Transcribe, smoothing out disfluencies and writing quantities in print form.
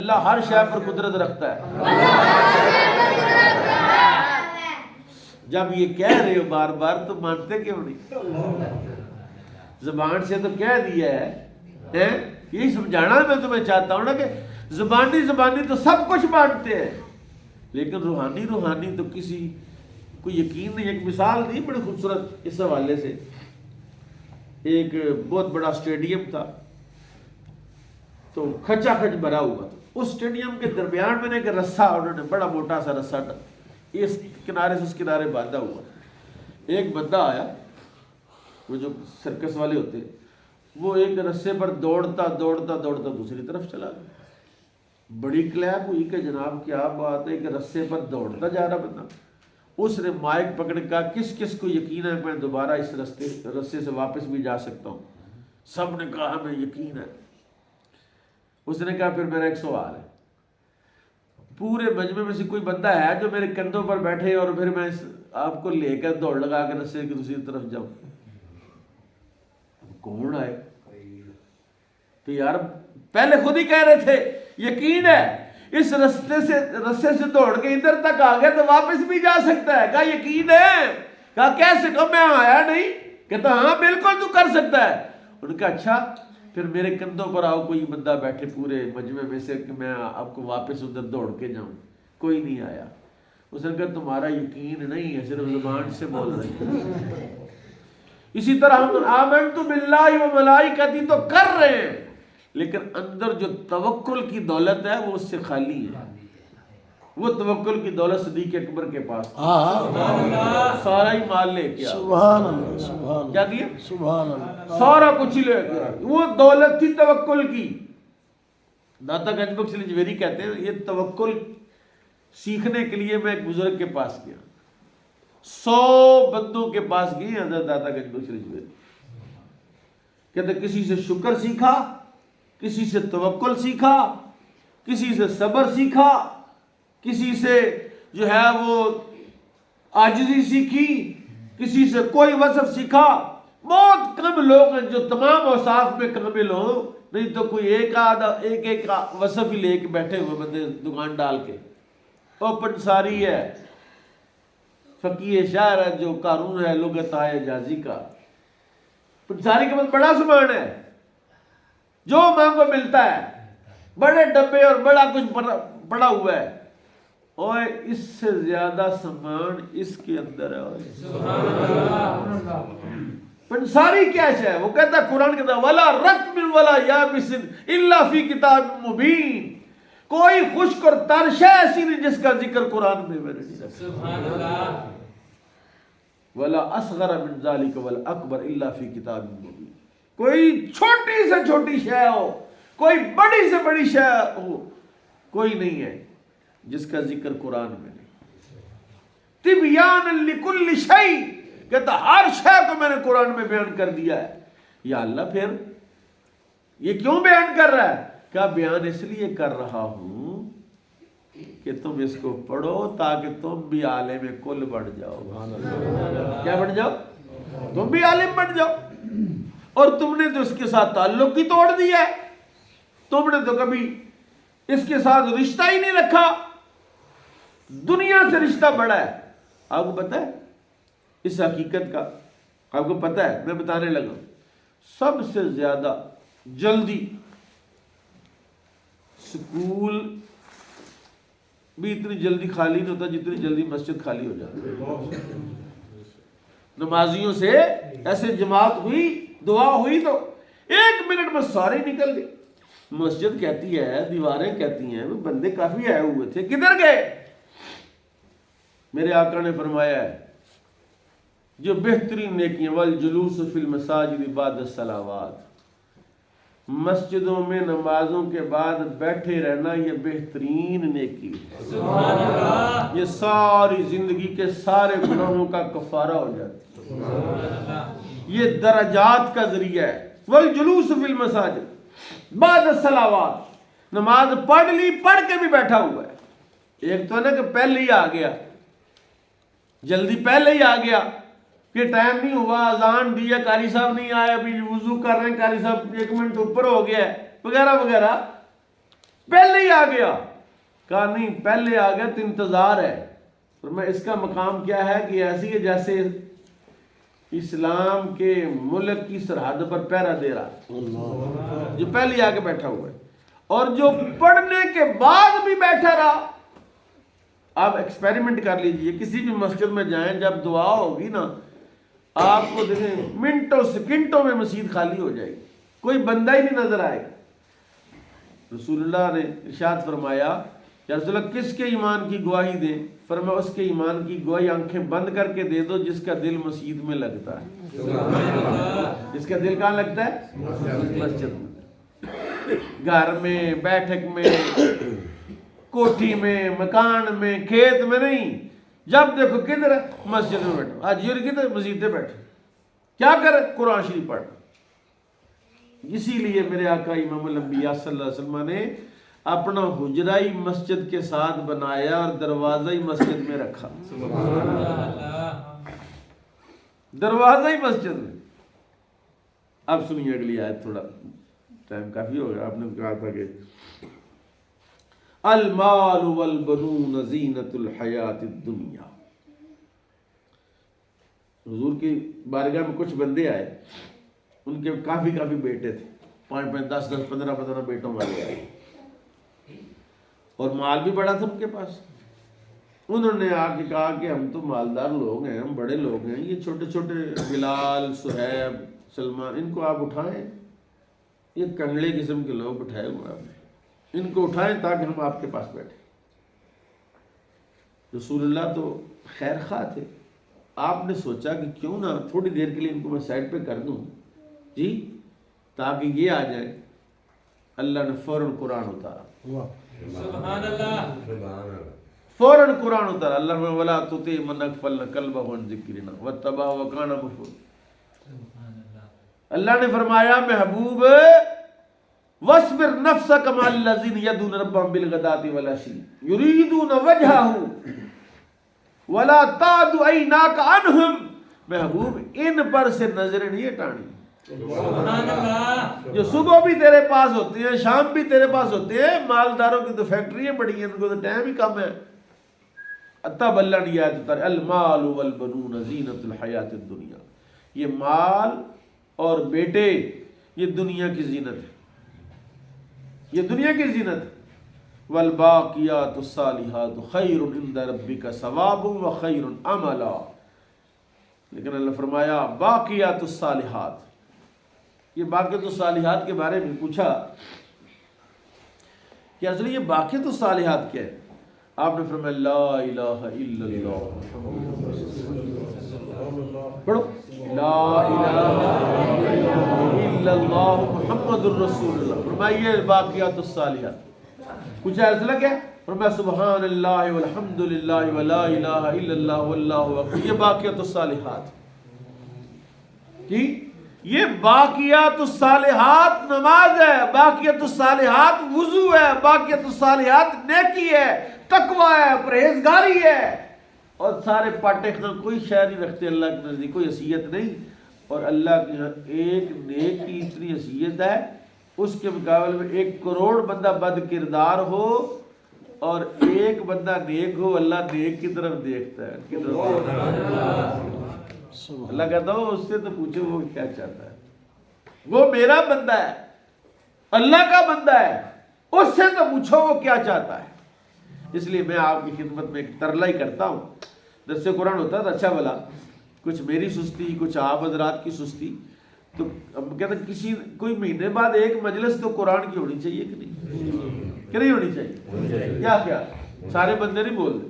اللہ ہر شے پر قدرت رکھتا ہے۔ جب یہ کہہ رہے ہو بار بار تو مانتے کیوں نہیں؟ زبان سے تو کہہ دیا ہے، یہی سمجھانا میں تمہیں چاہتا ہوں نا کہ زبانی تو سب کچھ مانتے ہیں، لیکن روحانی تو کسی کو یقین نہیں۔ ایک مثال دی بڑی خوبصورت اس حوالے سے، ایک بہت بڑا اسٹیڈیم تھا تو کھچا کھچ بھرا ہوا تھا، اس اسٹیڈیم کے درمیان میں نے ایک رسہ، انہوں نے بڑا موٹا سا رسہ اس کنارے سے اس کنارے باندھا ہوا، ایک بندہ آیا، وہ جو سرکس والے ہوتے وہ ایک رسے پر دوڑتا دوسری طرف چلا گیا۔ بڑی کلیپ ہوئی کہ جناب کیا بات ہے کہ رسے پر دوڑتا جا رہا بندہ۔ اس نے مائک پکڑ کہا کس کس کو یقین ہے میں دوبارہ اس رسے سے واپس بھی جا سکتا ہوں؟ سب نے کہا ہمیں یقین ہے۔ اس نے کہا پھر میرا ایک سوال ہے، پورے مجمع میں سے کوئی بندہ ہے جو میرے کندھوں پر بیٹھے اور پھر میں آپ کو لے کر دوڑ لگا کر رسے کی دوسری طرف جاؤں؟ کون آئے؟ تو یار پہلے خود ہی کہہ رہے تھے یقین ہے، اس رسے سے دوڑ کے ادھر تک آ گیا تو واپس بھی جا سکتا ہے۔ کہا یقین ہے؟ کہا کیسے؟ کہا میں آیا نہیں۔ کہتا ہاں بالکل تو کر سکتا ہے۔ ان کا اچھا پھر میرے کندھوں پر آؤ کوئی بندہ بیٹھے پورے مجمع میں سے کہ میں آپ کو واپس ادھر دوڑ کے جاؤں۔ کوئی نہیں آیا۔ اس نے کہا تمہارا یقین نہیں ہے، صرف زبان سے بول رہے ہیں۔ اسی طرح ہم آمنت باللہ و ملائکتی تو کر رہے ہیں، لیکن اندر جو توکل کی دولت ہے وہ اس سے خالی ہے۔ وہ توکل کی دولت صدیق اکبر کے پاس سارا ہی مال لے کے سبحان اللہ، سبحان کیا کیا؟ سبحان اللہ، سارا کچھ ہی لے کے وہ دولت تھی توکل کی۔ داتا گنج بخش لجویری کہتے ہیں یہ توکل سیکھنے کے لیے میں ایک بزرگ کے پاس گیا، 100 بندوں کے پاس گئی حضرت داتا گنج بخش لجویری، کہتے کسی سے شکر سیکھا، کسی سے توکل سیکھا، کسی سے صبر سیکھا، کسی سے جو ہے وہ عاجزی سیکھی، کسی سے کوئی وصف سیکھا۔ بہت کم لوگ ہیں جو تمام اوصاف میں کامل ہوں، نہیں تو کوئی ایک وصف ہی لے کے بیٹھے ہوئے بندے دکان ڈال کے۔ وہ پنساری ہے، فقیہ شاعر ہے جو قارون ہے لغت آئے جازی کا۔ پنساری کے پاس بڑا سامان ہے، جو مانگو ملتا ہے، بڑے ڈبے اور بڑا کچھ پڑا ہوا ہے، اور اس سے زیادہ سامان اس کے اندر ہے۔ پنساری کیا ہے؟ وہ کہتا ہے قرآن کہتا ہے وَلَا رَطْبٍ وَلَا يَابِسٍ إِلَّا فِي كِتَابٍ مُبِينٍ، کوئی خشک اور تر شے ایسی نہیں جس کا ذکر قرآن میں نے نہیں رکھا۔ وَلَا أَصْغَرَ مِنْ ذَلِكَ وَلَا أَكْبَرَ إِلَّا فِي كِتَابٍ مُبِينٍ، کوئی چھوٹی سے چھوٹی شے ہو، کوئی بڑی سے بڑی شے ہو، کوئی نہیں ہے جس کا ذکر قرآن میں نہیں۔ تِبْيَانًا لِكُلِّ شَيْءٍ، کہتا ہر شے کو میں نے قرآن میں بیان کر دیا ہے۔ یا اللہ پھر یہ کیوں بیان کر رہا ہے؟ کیا بیان اس لیے کر رہا ہوں کہ تم اس کو پڑھو تاکہ تم بھی عالم کل بن جاؤ۔ کیا بن جاؤ؟ تم بھی عالم بن جاؤ۔ اور تم نے تو اس کے ساتھ تعلق ہی توڑ دیا ہے، تم نے تو کبھی اس کے ساتھ رشتہ ہی نہیں رکھا۔ دنیا سے رشتہ بڑا ہے۔ آپ کو پتہ ہے اس حقیقت کا؟ آپ کو پتہ ہے؟ میں بتانے لگا ہوں، سب سے زیادہ جلدی سکول بھی اتنی جلدی خالی نہیں ہوتا جتنی جلدی مسجد خالی ہو جاتی ہے۔ نمازیوں سے ایسے جماعت ہوئی، دعا ہوئی تو 1 منٹ میں سارے نکل گئے۔ مسجد کہتی ہے، دیواریں کہتی ہیں وہ بندے کافی آئے ہوئے تھے، کدھر گئے؟ میرے آقا نے فرمایا ہے جو بہترین نیکیاں والجلوس فی المساجد بعد الصلوات، مسجدوں میں نمازوں کے بعد بیٹھے رہنا یہ بہترین نیکی ہے۔ سبحان اللہ، یہ ساری زندگی کے سارے گناہوں کا کفارہ ہو جاتا ہے، یہ درجات کا ذریعہ ہے۔ والجلوس فی المساجد بعد الصلوات، نماز پڑھ لی، پڑھ کے بھی بیٹھا ہوا ہے۔ ایک تو نا کہ پہلے ہی آ گیا، جلدی پہلے ہی آ گیا کہ ٹائم نہیں ہوا، اذان دی ہے، قاری صاحب نہیں آئے، ابھی وضو کر رہے ہیں، قاری صاحب 1 منٹ اوپر ہو گیا ہے، وغیرہ وغیرہ، پہلے ہی آ گیا؟ کہا نہیں، پہلے آ گیا تو انتظار ہے۔ فرمایا اس کا مقام کیا ہے کہ ایسی ہے جیسے اسلام کے ملک کی سرحد پر پہرا دے رہا، جو پہلے آ کے بیٹھا ہوا ہے، اور جو پڑھنے کے بعد بھی بیٹھا رہا۔ آپ ایکسپیریمنٹ کر لیجئے، کسی بھی مسجد میں جائیں، جب دعا ہوگی نا، آپ کو دیکھیں منٹوں سیکنڈوں میں مسجد خالی ہو جائے گی، کوئی بندہ ہی نہیں نظر آئے گا۔ رسول اللہ نے ارشاد فرمایا یا رسول اللہ کس کے ایمان کی گواہی دیں؟ فرمایا اس کے ایمان کی گواہی آنکھیں بند کر کے دے دو جس کا دل مسجد میں لگتا ہے۔ جس کا دل کہاں لگتا ہے؟ مسجد میں، گھر میں، بیٹھک میں، کوٹھی میں، مکان میں، کھیت میں نہیں، جب دیکھو کدھر ہے؟ مسجد میں بیٹھو۔ آج یہ کدھر؟ مسجد میں بیٹھے، کیا کرے؟ قرآن شریف پڑھ۔ اسی لیے میرے آقا امام الانبیاء صلی اللہ علیہ وسلم نے اپنا حجرہ ہی مسجد کے ساتھ بنایا اور دروازہ ہی مسجد میں رکھا۔ دروازہ ہی مسجد میں۔ اب سنیے اگلی آیت، تھوڑا ٹائم کافی ہو گیا۔ آپ نے کہا تھا کہ المال والبنون زینت الحیات الدنیا۔ حضور کی بارگاہ میں کچھ بندے آئے، ان کے کافی بیٹے تھے، 5 10 15 بیٹوں والے آئے، اور مال بھی بڑا تھا ان کے پاس۔ انہوں نے آ کے کہا کہ ہم تو مالدار لوگ ہیں، ہم بڑے لوگ ہیں، یہ چھوٹے چھوٹے بلال، صہیب، سلمان، ان کو آپ اٹھائیں، یہ کنگڑے قسم کے لوگ اٹھائے ہوئے آپ نے، ان کو اٹھائیں تاکہ ہم آپ کے پاس بیٹھیں۔ رسول اللہ تو خیر خواہ تھے، آپ نے سوچا کہ کیوں نہ تھوڑی دیر کے لیے ان کو میں سائڈ پہ کر دوں جی، تاکہ یہ آ جائیں۔ اللہ نے فوراً قرآن اتارا، سبحان اللہ، فوراً قرآن اتارا۔ اللہ نے وَلَا تُطِعْ مَنْ أَغْفَلْنَا قَلْبَهُ عَنْ ذِكْرِنَا وَاتَّبَعَ هَوَاهُ وَكَانَ مُفْرِطًا۔ اللہ نے فرمایا محبوب وَاصْبِرْ نَفْسَكَ مَعَ الَّذِينَ يَدْعُونَ رَبَّهُمْ بِالْغَدَاةِ وَالْعَشِيِّ يُرِيدُونَ وَجْهَهُ وَلَا تَعْدُ عَيْنَاكَ عَنْهُمْ۔ محبوب ان پر سے نظریں نہیں ہٹانی۔ سبحان اللہ، جو صبح بھی تیرے پاس ہوتے ہیں، شام بھی تیرے پاس ہوتے ہیں، مالداروں کی تو فیکٹریاں بڑی ہیں، ان کو تو ٹائم ہی کم ہے۔ تب اللہ نے آیت اتاری المال والبنون زینت الحیات الدنیا، یہ مال اور بیٹے یہ دنیا کی زینت ہے، یہ دنیا کی زینت ہے۔ والباقیات الصالحات خیر عند ربک ثوابا وخیر عملا۔ لیکن اللہ فرمایا باقیات الصالحات، یہ باقیات الصالحات کے بارے میں پوچھا کہ اصل یہ باقیات الصالحات کیا ہے؟ آپ نے فرمایا لا الہ الا اللہ، پڑھو لا الہ الا اللہ محمد الرسول اللہ۔ فرمایا یہ باقیات الصالحات۔ پوچھا اصل کیا؟ فرمایا سبحان اللہ والحمد للہ ولا الہ الا اللہ واللہ اکبر، یہ باقیات الصالحات کی۔ یہ باقیات الصالحات نماز ہے، باقیات الصالحات وضو ہے، باقیات الصالحات نیکی ہے، تقوی ہے، پرہیزگاری ہے، اور سارے پاٹے کوئی شے نہیں رکھتے اللہ کے نزدیک، کوئی حیثیت نہیں۔ اور اللہ کی ایک نیک کی اتنی حیثیت ہے، اس کے مقابلے میں 1 کروڑ بندہ بد کردار ہو اور ایک بندہ نیک ہو، اللہ نیک کی طرف دیکھتا ہے۔ اللہ کہتا ہو اس سے تو پوچھو وہ کیا چاہتا ہے، وہ میرا بندہ ہے، اللہ کا بندہ ہے، اس سے تو پوچھو وہ کیا چاہتا ہے۔ اس لیے میں آپ کی خدمت میں ایک ترلا ہی کرتا ہوں، درس قرآن ہوتا ہے اچھا بھلا، کچھ میری سستی، کچھ آپ حضرات کی سستی، تو ہم کہتے ہیں کوئی مہینے بعد ایک مجلس تو قرآن کی ہونی چاہیے کہ نہیں، کہ نہیں ہونی چاہیے؟ کیا سارے بندے نہیں بول رہے؟